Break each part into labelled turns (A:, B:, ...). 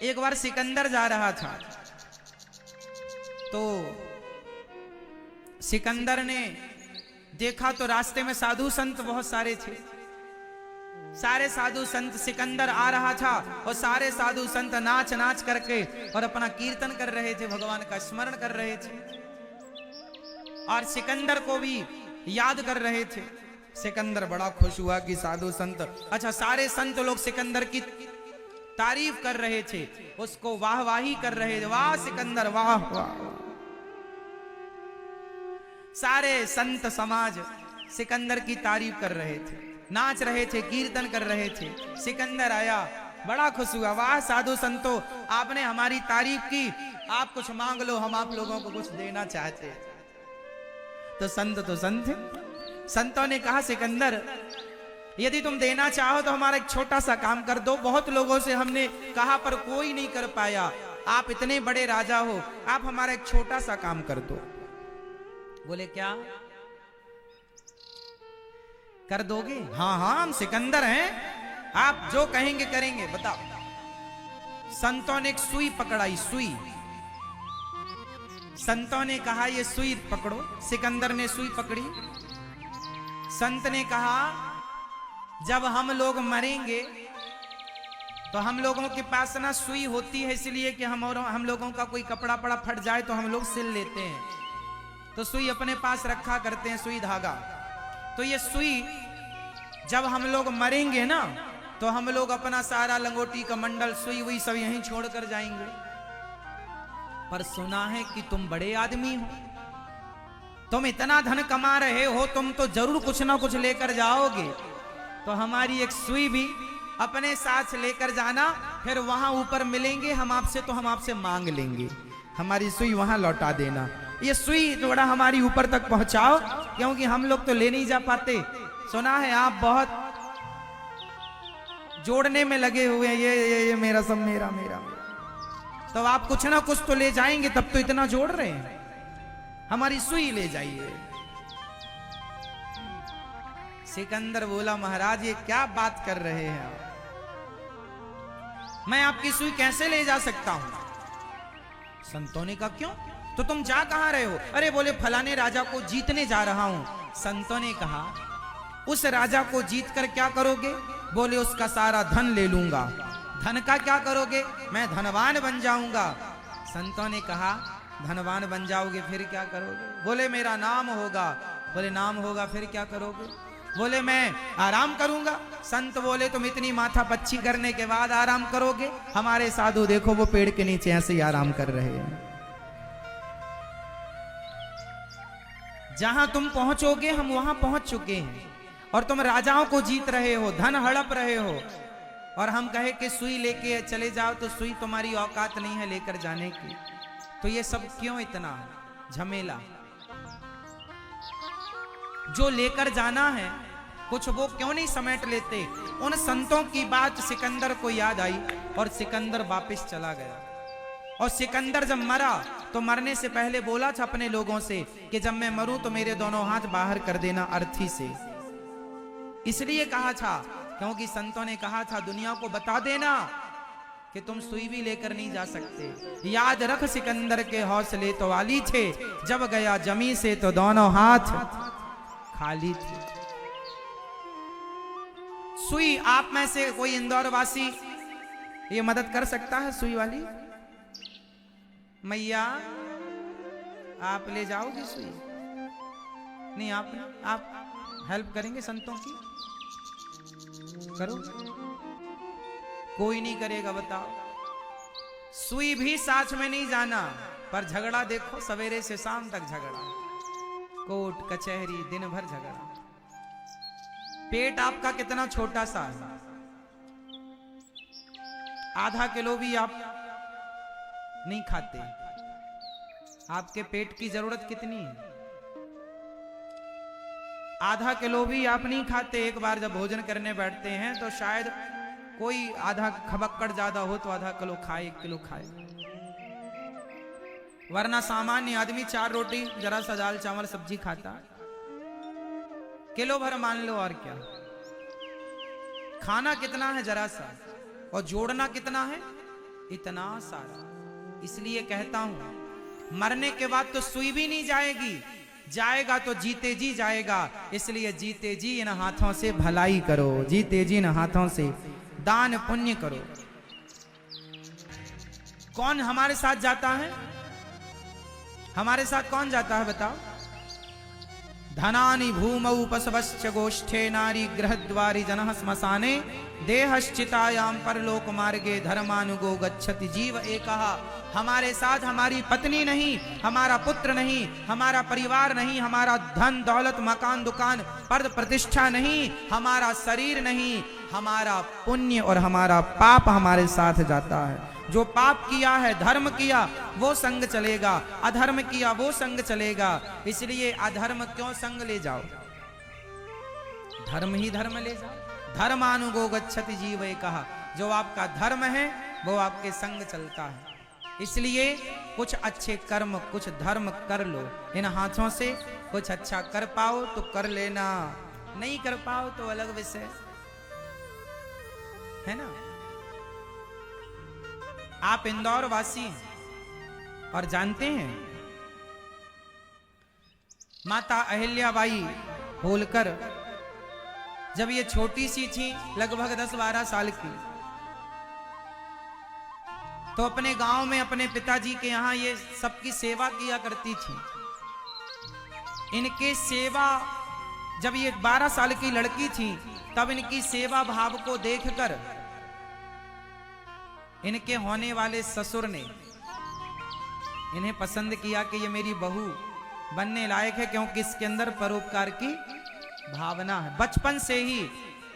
A: एक बार सिकंदर जा रहा था, तो सिकंदर ने देखा तो रास्ते में साधु संत बहुत सारे थे। सारे साधु संत, सिकंदर आ रहा था और सारे साधु संत नाच नाच करके और अपना कीर्तन कर रहे थे, भगवान का स्मरण कर रहे थे और सिकंदर को भी याद कर रहे थे। सिकंदर बड़ा खुश हुआ कि साधु संत, अच्छा सारे संत लोग सिकंदर की तारीफ कर रहे थे, उसको वाहवाही कर रहे थे, वाह सिकंदर वाह वाह। सारे संत समाज सिकंदर की तारीफ कर रहे थे, नाच रहे थे, कीर्तन कर रहे थे। सिकंदर आया, बड़ा खुश हुआ, वाह साधु संतों, आपने हमारी तारीफ की, आप कुछ मांग लो, हम आप लोगों को कुछ देना चाहते। तो संत संतों ने कहा, सिकंदर यदि तुम देना चाहो तो हमारा एक छोटा सा काम कर दो, बहुत लोगों से हमने कहा पर कोई नहीं कर पाया, आप इतने बड़े राजा हो, आप हमारा एक छोटा सा काम कर दो। बोले क्या कर दोगे? हाँ हाँ हम सिकंदर हैं, आप जो कहेंगे करेंगे, बताओ। संतों ने एक सुई पकड़ाई, सुई। संतों ने कहा ये सुई पकड़ो, सिकंदर ने सुई पकड़ी। संत ने कहा जब हम लोग मरेंगे तो हम लोगों के पास ना सुई होती है, इसलिए कि हम लोगों का कोई कपड़ा पड़ा फट जाए तो हम लोग सिल लेते हैं, तो सुई अपने पास रखा करते हैं, सुई धागा। तो ये सुई जब हम लोग मरेंगे ना तो हम लोग अपना सारा लंगोटी का मंडल, सुई वही सब यहीं छोड़ कर जाएंगे। पर सुना है कि तुम बड़े आदमी हो, तुम इतना धन कमा रहे हो, तुम तो जरूर कुछ ना कुछ लेकर जाओगे, तो हमारी एक सुई भी अपने साथ लेकर जाना, फिर वहां ऊपर मिलेंगे हम आपसे तो हम आपसे मांग लेंगे, हमारी सुई वहां लौटा देना। ये सुई थोड़ा हमारी ऊपर तक पहुंचाओ, क्योंकि हम लोग तो ले नहीं जा पाते। सुना है आप बहुत जोड़ने में लगे हुए हैं, ये मेरा सब मेरा मेरा मेरा, तो आप कुछ ना कुछ तो ले जाएंगे, तब तो इतना जोड़ रहे हैं, हमारी सुई ले जाइए। सिकंदर बोला, महाराज ये क्या बात कर रहे हैं आप, मैं आपकी सुई कैसे ले जा सकता हूं? संतों ने कहा क्यों, तो तुम जा कहां रहे हो? अरे बोले फलाने राजा को जीतने जा रहा हूं। संतों ने कहा उस राजा को जीत कर क्या करोगे? बोले उसका सारा धन ले लूंगा। धन का क्या करोगे? मैं धनवान बन जाऊंगा। संतों ने कहा धनवान बन जाओगे फिर क्या करोगे? बोले मेरा नाम होगा। बोले नाम होगा फिर क्या करोगे? बोले मैं आराम करूंगा। संत बोले तुम इतनी माथा पच्ची करने के बाद आराम करोगे? हमारे साधु देखो वो पेड़ के नीचे ऐसे ही आराम कर रहे हैं। जहां तुम पहुंचोगे हम वहां पहुंच चुके हैं, और तुम राजाओं को जीत रहे हो, धन हड़प रहे हो, और हम कहे कि सुई लेके चले जाओ तो सुई तुम्हारी औकात नहीं है लेकर जाने की। तो ये सब क्यों इतना झमेला? जो लेकर जाना है कुछ वो क्यों नहीं समेट लेते? उन संतों की बात सिकंदर को याद आई और सिकंदर वापस चला गया। और सिकंदर जब मरा तो मरने से पहले बोला था अपने लोगों से कि जब मैं मरूं तो मेरे दोनों हाथ बाहर कर देना अर्थी से। इसलिए कहा था क्योंकि संतों ने कहा था दुनिया को बता देना कि तुम सुई भी लेकर नहीं जा सकते। याद रख सिकंदर के हौसले तो वाली थे, जब गया जमी से तो दोनों हाथ खाली थे। सुई आप में से कोई इंदौर वासी ये मदद कर सकता है? सुई वाली मैया आप ले जाओगे सुई? नहीं, आप हेल्प करेंगे संतों की? करो, कोई नहीं करेगा, बताओ। सुई भी साथ में नहीं जाना, पर झगड़ा देखो, सवेरे से शाम तक झगड़ा, कोर्ट कचहरी दिन भर झगड़ा। पेट आपका कितना छोटा सा है, आधा किलो भी आप नहीं खाते, आपके पेट की जरूरत कितनी है? आधा किलो भी आप नहीं खाते। एक बार जब भोजन करने बैठते हैं तो शायद कोई आधा खबक्कड़ ज्यादा हो तो आधा किलो खाए, 1 किलो खाए, वरना सामान्य आदमी 4 रोटी जरा सा दाल चावल सब्जी खाता, किलो भर मान लो। और क्या खाना कितना है जरा सा, और जोड़ना कितना है? इतना सारा। इसलिए कहता हूं मरने के बाद तो सुई भी नहीं जाएगी, जाएगा तो जीते जी जाएगा। इसलिए जीते जी इन हाथों से भलाई करो, जीते जी इन हाथों से दान पुण्य करो। कौन हमारे साथ जाता है? हमारे साथ कौन जाता है बताओ? धनानि भूमौ पशवश्च गोष्ठे नारी गृहद्वारि जनः श्मशाने देहश्चितायां परलोक मार्गे धर्मानुगो गच्छति जीव एकः। हमारे साथ हमारी पत्नी नहीं, हमारा पुत्र नहीं, हमारा परिवार नहीं, हमारा धन दौलत मकान दुकान पद प्रतिष्ठा नहीं, हमारा शरीर नहीं, हमारा पुण्य और हमारा पाप हमारे साथ जाता है। जो पाप किया है, धर्म किया वो संग चलेगा, अधर्म किया वो संग चलेगा। इसलिए अधर्म क्यों संग ले जाओ, धर्म ही धर्म ले जाओ। धर्मानुगो गच्छति जीव कहा, जो आपका धर्म है वो आपके संग चलता है। इसलिए कुछ अच्छे कर्म कुछ धर्म कर लो, इन हाथों से कुछ अच्छा कर पाओ तो कर लेना, नहीं कर पाओ तो अलग विषय है ना। आप इंदौर वासी हैं और जानते हैं माता अहिल्याबाई होलकर जब ये छोटी सी थी, लगभग 10-12 साल की, तो अपने गांव में अपने पिताजी के यहां ये सबकी सेवा किया करती थी। इनके सेवा, जब ये 12 साल की लड़की थी तब इनकी सेवा भाव को देखकर इनके होने वाले ससुर ने इन्हें पसंद किया कि ये मेरी बहू बनने लायक है, क्योंकि इसके अंदर परोपकार की भावना है। बचपन से ही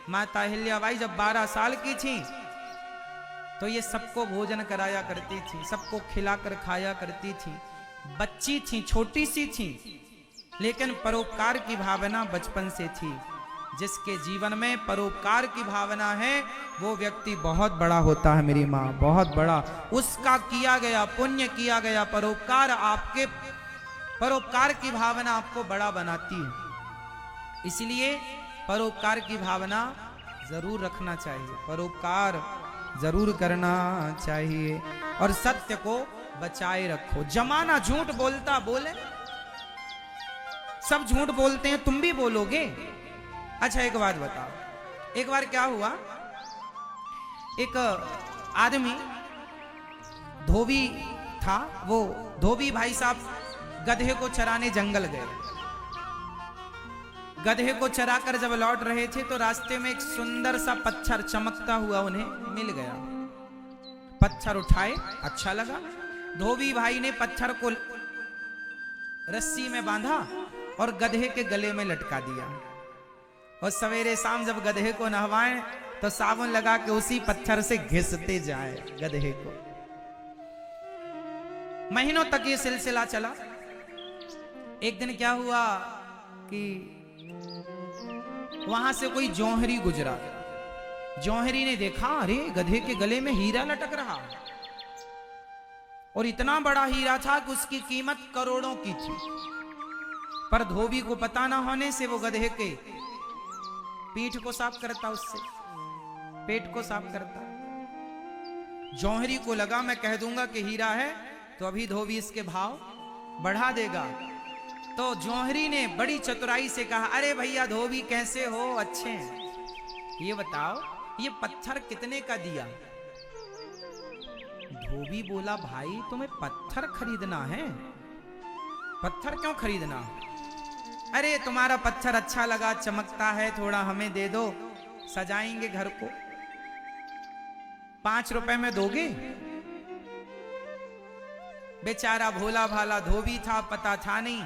A: माता अहिल्याबाई जब 12 साल की थी तो ये सबको भोजन कराया करती थी, सबको खिलाकर खाया करती थी। बच्ची थी, छोटी सी थी, लेकिन परोपकार की भावना बचपन से थी। जिसके जीवन में परोपकार की भावना है वो व्यक्ति बहुत बड़ा होता है मेरी माँ, बहुत बड़ा। उसका किया गया पुण्य, किया गया परोपकार, आपके परोपकार की भावना आपको बड़ा बनाती है। इसलिए परोपकार की भावना जरूर रखना चाहिए, परोपकार जरूर करना चाहिए और सत्य को बचाए रखो। जमाना झूठ बोलता बोले, सब झूठ बोलते हैं, तुम भी बोलोगे। अच्छा एक बात बताओ, एक बार क्या हुआ, एक आदमी धोबी था, वो धोबी भाई साहब गधे को चराने जंगल गए। गधे को चराकर जब लौट रहे थे तो रास्ते में एक सुंदर सा पत्थर चमकता हुआ उन्हें मिल गया। पत्थर उठाए, अच्छा लगा। धोबी भाई ने पत्थर को रस्सी में बांधा और गधे के गले में लटका दिया। और सवेरे शाम जब गधे को नहवाएं तो साबुन लगा के उसी पत्थर से घिसते जाए गधे को। महीनों तक ये सिलसिला चला। एक दिन क्या हुआ कि वहां से कोई जौहरी गुजरा। जौहरी ने देखा, अरे गधे के गले में हीरा लटक रहा, और इतना बड़ा हीरा था कि उसकी कीमत करोड़ों की थी। पर धोबी को पता ना होने से वो गधे के पीठ को साफ करता, उससे पेट को साफ करता। जौहरी को लगा मैं कह दूंगा कि हीरा है तो अभी धोबी इसके भाव बढ़ा देगा। तो जौहरी ने बड़ी चतुराई से कहा, अरे भैया धोबी कैसे हो, अच्छे हैं, ये बताओ ये पत्थर कितने का दिया। धोबी बोला, भाई तुम्हें पत्थर खरीदना है? पत्थर क्यों खरीदना? अरे तुम्हारा पत्थर अच्छा लगा, चमकता है, थोड़ा हमें दे दो, सजाएंगे घर को। 5 रुपए में दोगे? बेचारा भोला भाला धोबी था, पता था नहीं,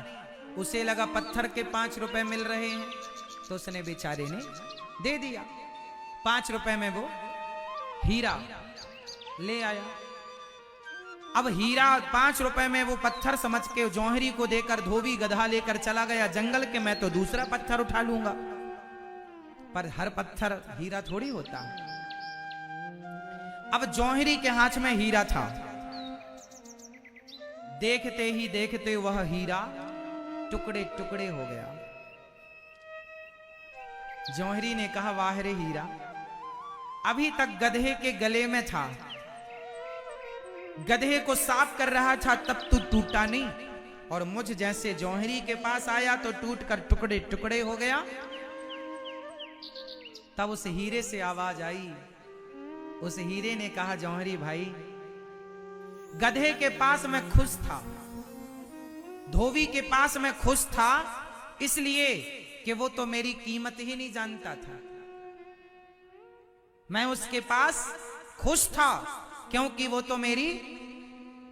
A: उसे लगा पत्थर के 5 रुपए मिल रहे हैं, तो उसने बेचारे ने दे दिया। 5 रुपए में वो हीरा ले आया। अब हीरा 5 रुपए में वो पत्थर समझ के जौहरी को देकर धोबी गधा लेकर चला गया जंगल के, मैं तो दूसरा पत्थर उठा लूंगा। पर हर पत्थर हीरा थोड़ी होता है। अब जौहरी के हाथ में हीरा था, देखते ही देखते वह हीरा टुकड़े टुकड़े हो गया। जौहरी ने कहा, वाह रे हीरा, अभी तक गधे के गले में था, गधे को साफ कर रहा था तब तू टूटा नहीं, और मुझ जैसे जौहरी के पास आया तो टूट कर टुकड़े टुकड़े हो गया। तब उस हीरे से आवाज आई। उस हीरे ने कहा, जौहरी भाई, गधे के पास मैं खुश था, धोबी के पास मैं खुश था, इसलिए कि वो तो मेरी कीमत ही नहीं जानता था। मैं उसके पास खुश था क्योंकि वो तो मेरी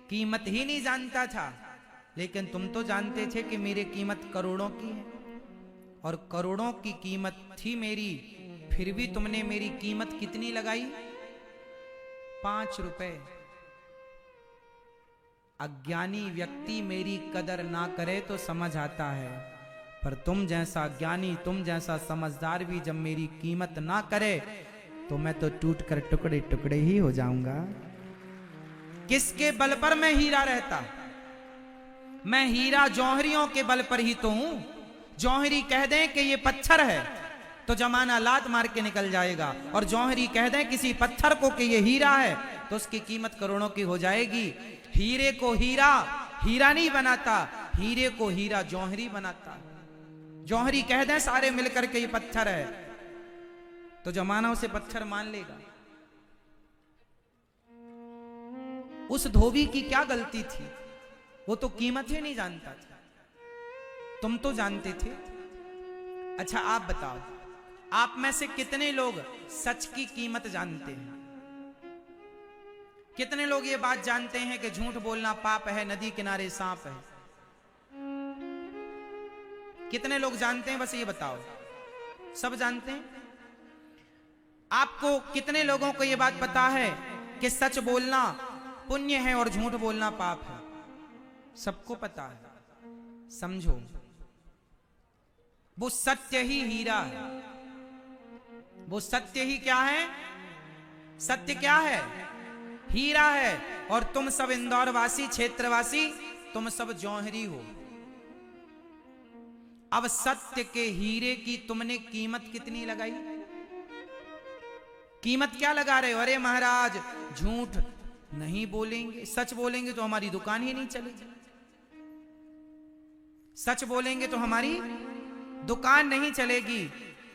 A: कीमत ही नहीं जानता था। लेकिन तुम तो जानते थे कि मेरी कीमत करोड़ों की है, और करोड़ों की कीमत थी मेरी, फिर भी तुमने मेरी कीमत कितनी लगाई? 5 रुपए। अज्ञानी व्यक्ति मेरी कदर ना करे तो समझ आता है, पर तुम जैसा ज्ञानी, तुम जैसा समझदार भी जब मेरी कीमत ना करे तो मैं तो टूट कर टुकड़े टुकड़े ही हो जाऊंगा। किसके बल पर मैं हीरा रहता? मैं हीरा जौहरियों के बल पर ही तो हूं। जौहरी कह दें कि ये पत्थर है तो जमाना लात मार के निकल जाएगा, और जौहरी कह दें किसी पत्थर को कि ये हीरा है तो उसकी कीमत करोड़ों की हो जाएगी। हीरे को हीरा हीरा नहीं बनाता, हीरे को हीरा जौहरी बनाता। जौहरी कह दें सारे मिलकर के ये पत्थर है तो जमाना उसे पत्थर मान लेगा। उस धोबी की क्या गलती थी? वो तो कीमत ही नहीं जानता था, तुम तो जानते थे। अच्छा आप बताओ, आप में से कितने लोग सच की कीमत जानते हैं? कितने लोग ये बात जानते हैं कि झूठ बोलना पाप है, नदी किनारे सांप है? कितने लोग जानते हैं? बस ये बताओ। सब जानते हैं? आपको कितने लोगों को ये बात पता है कि सच बोलना पुण्य है और झूठ बोलना पाप है? सबको पता है। समझो, वो सत्य ही हीरा है। वो सत्य ही क्या है? सत्य क्या है? हीरा है। और तुम सब इंदौर वासी, क्षेत्रवासी, तुम सब जौहरी हो। अब सत्य के हीरे की तुमने कीमत कितनी लगाई? कीमत क्या लगा रहे हो? अरे महाराज, झूठ नहीं बोलेंगे, सच बोलेंगे तो हमारी दुकान ही नहीं चलेगी। सच बोलेंगे तो हमारी दुकान नहीं चलेगी।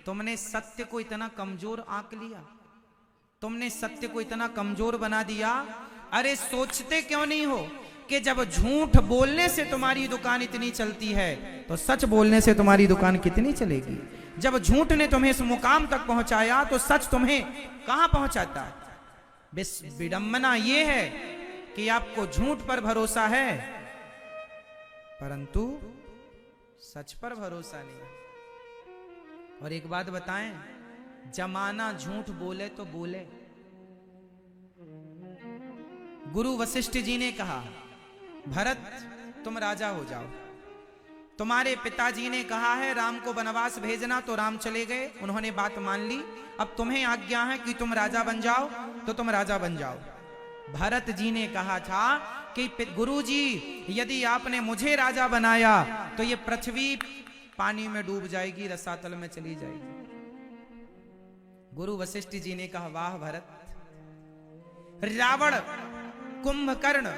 A: तुमने सत्य को इतना कमजोर आंक लिया, तुमने सत्य को इतना कमजोर बना दिया। अरे सोचते क्यों नहीं हो कि जब झूठ बोलने से तुम्हारी दुकान इतनी चलती है तो सच बोलने से तुम्हारी दुकान कितनी चलेगी? जब झूठ ने तुम्हें इस मुकाम तक पहुंचाया तो सच तुम्हें कहां पहुंचाता है? विडंबना यह है कि आपको झूठ पर भरोसा है परंतु सच पर भरोसा नहीं। और एक बात बताएं, जमाना झूठ बोले तो बोले। गुरु वशिष्ठ जी ने कहा, भरत तुम राजा हो जाओ। तुम्हारे पिताजी ने कहा है राम को वनवास भेजना, तो राम चले गए, उन्होंने बात मान ली। अब तुम्हें आज्ञा है कि तुम राजा बन जाओ, तो तुम राजा बन जाओ। भरत जी ने कहा था कि गुरुजी, यदि आपने मुझे राजा बनाया तो ये पृथ्वी पानी में डूब जाएगी, रसातल में चली जाएगी। गुरु वशिष्ठ जी ने कहा, वाह भरत, रावण, कुंभकर्ण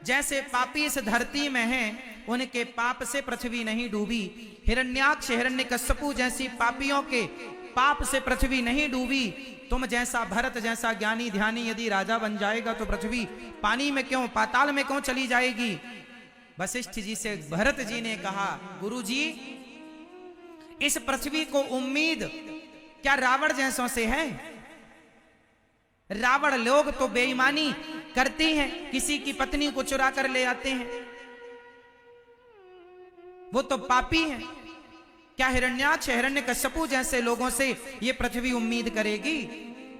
A: जैसे पापी इस धरती में हैं, उनके पाप से पृथ्वी नहीं डूबी। हिरण्याक्ष, हिरण्यकश्यपु जैसी पापियों के पाप से पृथ्वी नहीं डूबी। तुम जैसा भरत जैसा ज्ञानी ध्यानी यदि राजा बन जाएगा तो पृथ्वी पानी में क्यों, पाताल में क्यों चली जाएगी? वशिष्ठ जी से भरत जी ने कहा, गुरुजी, इस पृथ्वी को उम्मीद क्या रावण जैसों से है? रावण लोग तो बेईमानी करते हैं, किसी की पत्नी को चुरा कर ले आते हैं, वो तो पापी हैं। क्या हिरण्याक्ष, हिरण्यकश्यपु जैसे लोगों से ये पृथ्वी उम्मीद करेगी?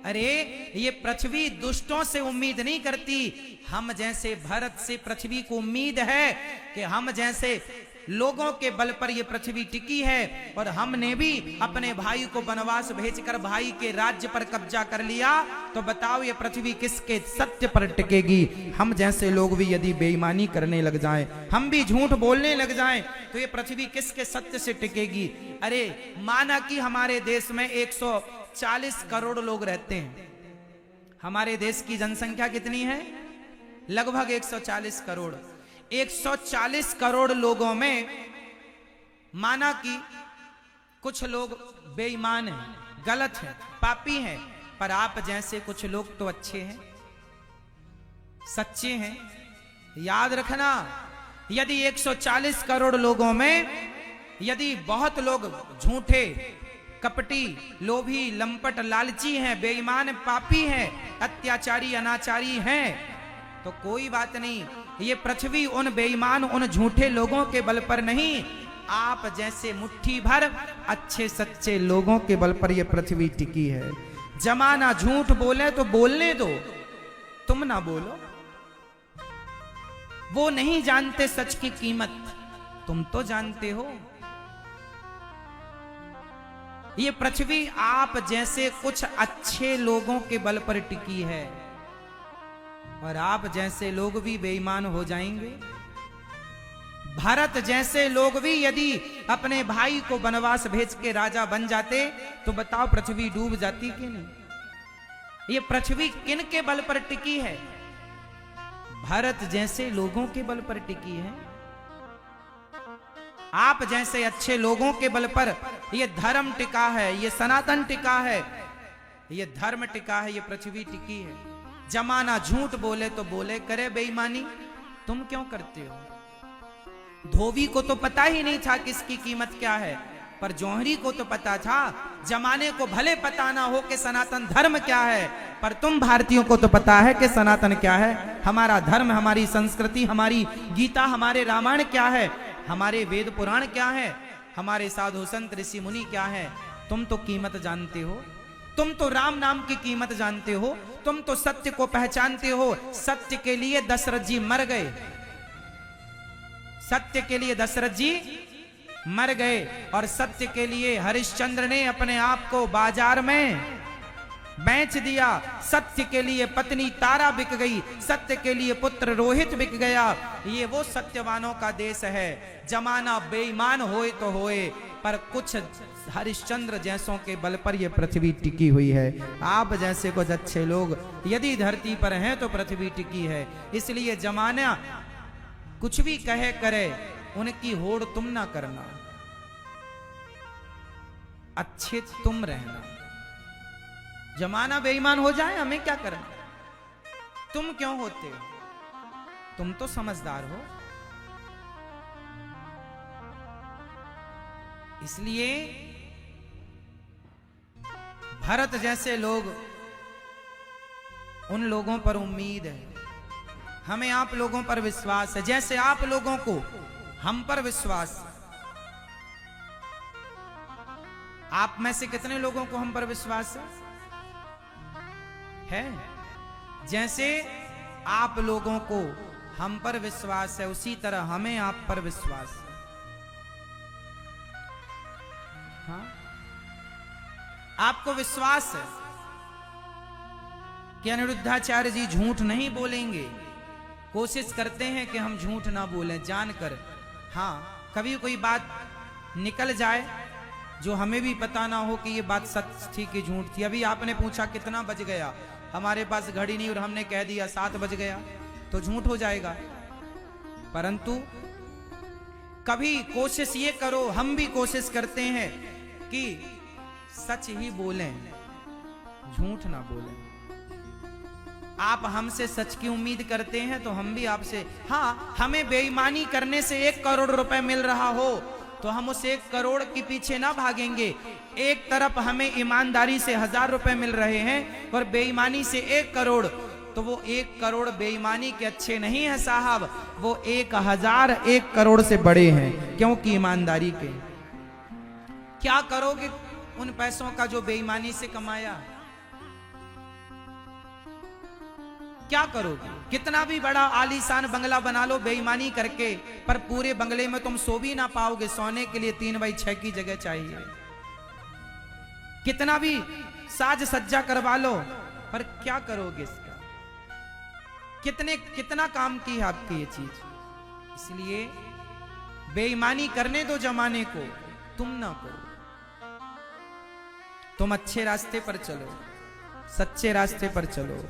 A: अरे ये पृथ्वी दुष्टों से उम्मीद नहीं करती, हम जैसे भरत से पृथ्वी को उम्मीद है कि हम जैसे लोगों के बल पर यह पृथ्वी टिकी है। और हमने भी अपने भाई को वनवास भेजकर भाई के राज्य पर कब्जा कर लिया, तो बताओ ये पृथ्वी किसके सत्य पर टिकेगी? हम जैसे लोग भी यदि बेईमानी करने लग जाएं, हम भी झूठ बोलने लग जाएं, तो ये पृथ्वी किसके सत्य से टिकेगी? अरे माना कि हमारे देश में 140 करोड़ लोग रहते हैं। हमारे देश की जनसंख्या कितनी है? लगभग 140 करोड़। 140 करोड़ लोगों में माना कि कुछ लोग बेईमान हैं, गलत हैं, पापी हैं, पर आप जैसे कुछ लोग तो अच्छे हैं, सच्चे हैं। याद रखना, यदि 140 करोड़ लोगों में यदि बहुत लोग झूठे, कपटी, लोभी, लंपट, लालची हैं, बेईमान, पापी हैं, अत्याचारी, अनाचारी हैं, तो कोई बात नहीं। ये पृथ्वी उन बेईमान, उन झूठे लोगों के बल पर नहीं, आप जैसे मुट्ठी भर अच्छे सच्चे लोगों के बल पर यह पृथ्वी टिकी है। जमाना झूठ बोले तो बोलने दो, तुम ना बोलो। वो नहीं जानते सच की कीमत, तुम तो जानते हो। ये पृथ्वी आप जैसे कुछ अच्छे लोगों के बल पर टिकी है, और आप जैसे लोग भी बेईमान हो जाएंगे। भारत जैसे लोग भी यदि अपने भाई को वनवास भेज के राजा बन जाते तो बताओ पृथ्वी डूब जाती कि नहीं। ये पृथ्वी किन के बल पर टिकी है? भारत जैसे लोगों के बल पर टिकी है। आप जैसे अच्छे लोगों के बल पर ये धर्म टिका है, ये सनातन टिका है, ये धर्म टिका है, ये पृथ्वी टिकी है। जमाना झूठ बोले तो बोले, करे बेईमानी, तुम क्यों करते हो? धोबी को तो पता ही नहीं था किसकी कीमत क्या है, पर जौहरी को तो पता था। जमाने को भले पता ना हो कि सनातन धर्म क्या है, पर तुम भारतीयों को तो पता है कि सनातन क्या है, हमारा धर्म, हमारी संस्कृति, हमारी गीता, हमारे रामायण क्या है, हमारे वेद पुराण क्या है, हमारे साधु संत ऋषि मुनि क्या है। तुम तो कीमत जानते हो, तुम तो राम नाम की कीमत जानते हो, तुम तो सत्य को पहचानते हो। सत्य के लिए दशरथ जी मर गए, सत्य के लिए दशरथ जी मर गए, और सत्य के लिए हरिश्चंद्र ने अपने आप को बाजार में बेच दिया। सत्य के लिए पत्नी तारा बिक गई, सत्य के लिए पुत्र रोहित बिक गया। ये वो सत्यवानों का देश है। जमाना बेईमान होए तो होए, पर कुछ हरिश्चंद्र जैसों के बल पर यह पृथ्वी टिकी हुई है। आप जैसे कुछ अच्छे लोग यदि धरती पर हैं तो पृथ्वी टिकी है। इसलिए जमाना कुछ भी कहे करे, उनकी होड़ तुम ना करना, अच्छे तुम रहना। जमाना बेईमान हो जाए, हमें क्या करना? तुम क्यों होते हो? तुम तो समझदार हो। इसलिए भारत जैसे लोग, उन लोगों पर उम्मीद है, हमें आप लोगों पर विश्वास है, जैसे आप लोगों को हम पर विश्वास। आप में से कितने लोगों को हम पर विश्वास है? जैसे आप लोगों को हम पर विश्वास है, उसी तरह हमें आप पर विश्वास है। हाँ? आपको विश्वास है कि अनिरुद्धाचार्य जी झूठ नहीं बोलेंगे। कोशिश करते हैं कि हम झूठ ना बोलें जानकर। हाँ, कभी कोई बात निकल जाए जो हमें भी पता ना हो कि ये बात सच थी कि झूठ थी। अभी आपने पूछा कितना बज गया, हमारे पास घड़ी नहीं और हमने कह दिया 7 बज गया, तो झूठ हो जाएगा। परंतु कभी कोशिश ये करो, हम भी कोशिश करते हैं कि सच ही बोलें, झूठ ना बोलें। आप हमसे सच की उम्मीद करते हैं तो हम भी आपसे। हाँ, हमें बेईमानी करने से 1 करोड़ रुपए मिल रहा हो तो हम उस 1 करोड़ के पीछे ना भागेंगे। एक तरफ हमें ईमानदारी से 1000 रुपए मिल रहे हैं और बेईमानी से 1 करोड़, तो वो 1 करोड़ बेईमानी के अच्छे नहीं है साहब, वो 1000 1 करोड़ से बड़े हैं, क्योंकि ईमानदारी के। क्या करोगे उन पैसों का जो बेईमानी से कमाया? क्या करोगे? कितना भी बड़ा आलीशान बंगला बना लो बेईमानी करके, पर पूरे बंगले में तुम सो भी ना पाओगे। सोने के लिए 3x6 की जगह चाहिए। कितना भी साज सज्जा करवा लो, पर क्या करोगे इसका? कितना काम की है आपकी ये चीज। इसलिए बेईमानी करने दो जमाने को, तुम ना करो। तुम अच्छे रास्ते पर चलो, सच्चे रास्ते पर चलो।